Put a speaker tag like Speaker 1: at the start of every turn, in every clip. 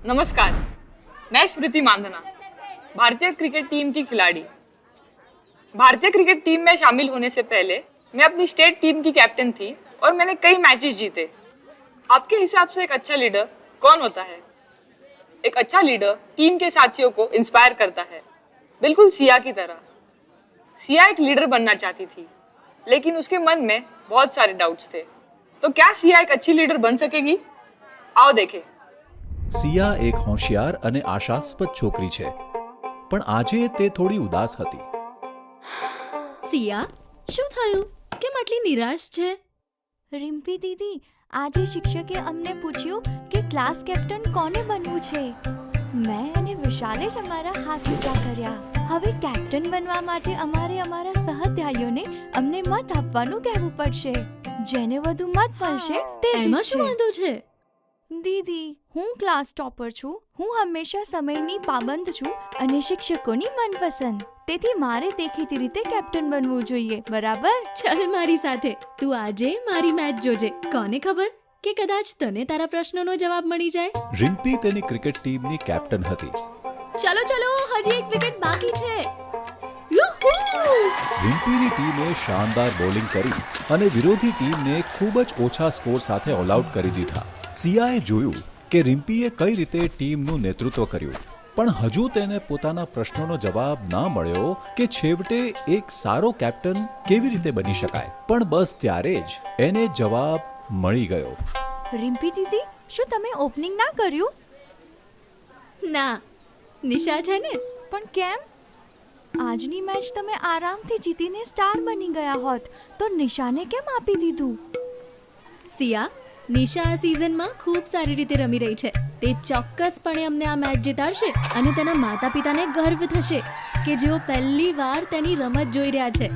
Speaker 1: नमस्कार, मैं स्मृति मांधना, भारतीय क्रिकेट टीम की खिलाड़ी। भारतीय क्रिकेट टीम में शामिल होने से पहले मैं अपनी स्टेट टीम की कैप्टन थी और मैंने कई मैचेस जीते। आपके हिसाब से एक अच्छा लीडर कौन होता है? एक अच्छा लीडर टीम के साथियों को इंस्पायर करता है, बिल्कुल सिया की तरह। सिया एक लीडर बनना चाहती थी, लेकिन उसके मन में बहुत सारे डाउट्स थे। तो क्या सिया एक अच्छी लीडर बन सकेगी? आओ देखें।
Speaker 2: સિયા એક હોશિયાર અને આશાસ્પદ છોકરી છે, પણ આજે તે થોડી ઉદાસ હતી.
Speaker 3: સિયા, શું થયું? કેમ આટલી નિરાશ છે?
Speaker 4: રિમ્પી દીદી, આજે શિક્ષકે અમને પૂછ્યું કે ક્લાસ કેપ્ટન કોને બનવું છે. મેં અને વિશાલે જ અમારા હાથ ઊંચા કર્યા. હવે કેપ્ટન બનવા માટે અમારે અમારા સહધ્યાયીઓને અમને મત આપવાનું કહેવું પડશે. જેને વધુ મત મળશે તે
Speaker 3: એમાં શું વાંધો છે?
Speaker 4: દીદી, હું ક્લાસ ટોપર છું. હું હંમેશા સમયની પાબંદ છું અને શિક્ષકોની મનપસંદ. તેથી મારે દેખીતી રીતે કેપ્ટન બનવું જોઈએ, બરાબર?
Speaker 3: ચાલ મારી સાથે. તું આજે મારી મેચ જોજે. કોને ખબર કે કદાચ તને તારા પ્રશ્નોનો જવાબ મળી જાય.
Speaker 2: રિમ્પી તેની ક્રિકેટ ટીમની કેપ્ટન હતી.
Speaker 3: ચલો ચલો, હજી એક વિકેટ બાકી છે. યુહુ!
Speaker 2: રિમ્પીની ટીમે શાનદાર બોલિંગ કરી અને વિરોધી ટીમને ખૂબ જ ઓછા સ્કોર સાથે ઓલ આઉટ કરી દીધા. સિયાએ જોયું કે રિમ્પીએ કઈ રીતે ટીમનું નેતૃત્વ કર્યું, પણ હજુ તેને પોતાના પ્રશ્નોનો જવાબ ના મળ્યો કે છેવટે એક સારો કેપ્ટન કેવી રીતે બની શકાય. પણ બસ ત્યારે જ એને જવાબ મળી ગયો.
Speaker 4: રિમ્પી દીદી, શું તમે ઓપનિંગ ના કર્યું?
Speaker 3: ના, નિશા છે ને.
Speaker 4: પણ કેમ? આજની મેચ તમે આરામથી જીતીને સ્ટાર બની ગયા હોત તો નિશાને કેમ આપી દીધું?
Speaker 3: સિયા, નિશા આ સિઝનમાં ખૂબ સારી રીતે રમી રહી છે. તે ચોક્કસપણે અમને આ મેચ જીતાડશે અને તેના માતા પિતાને ગર્વ થશે કે જેઓ પહેલી વાર તેની રમત જોઈ રહ્યા છે.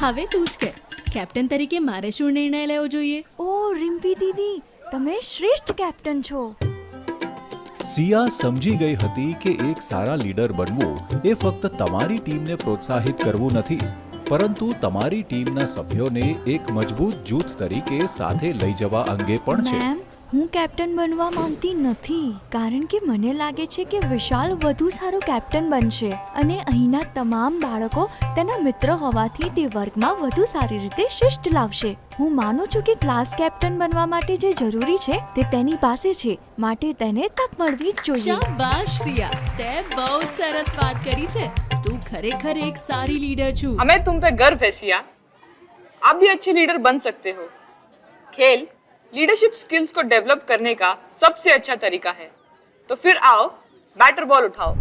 Speaker 3: હવે તું જ કે, કેપ્ટન તરીકે મારે શું નિર્ણય લેવો જોઈએ?
Speaker 4: ઓ રિમ્પી દીદી, તમે શ્રેષ્ઠ કેપ્ટન છો.
Speaker 2: સિયા સમજી ગઈ હતી કે એક સારા લીડર બનવું એ ફક્ત તમારી ટીમને પ્રોત્સાહિત કરવું નથી, પરંતુ તમારી ટીમના સભ્યોને એક મજબૂત જૂથ તરીકે સાથે લઈ જવા અંગે પણ છે.
Speaker 4: મેમ, હું કેપ્ટન બનવા માંગતી નથી, કારણ કે મને લાગે છે કે વિશાલ વધુ સારો કેપ્ટન બનશે અને અહીંના તમામ બાળકો તેના મિત્ર હોવાથી તે વર્ગમાં વધુ સારી રીતે શિસ્ત લાવશે. હું માનું છું કે ક્લાસ કેપ્ટન બનવા માટે જે જરૂરી છે તે તેની પાસે છે, માટે તેને તક મળવી જ જોઈએ.
Speaker 3: શાબાશ સિયા, તે બહુ જ સરસ વાત કરી છે. तू खरेखर एक सारी लीडर छू.
Speaker 1: हमें तुम पे गर्व है सिया. आप भी अच्छे लीडर बन सकते हो. खेल लीडरशिप स्किल्स को डेवलप करने का सबसे अच्छा तरीका है. तो फिर आओ, बैटर बॉल उठाओ.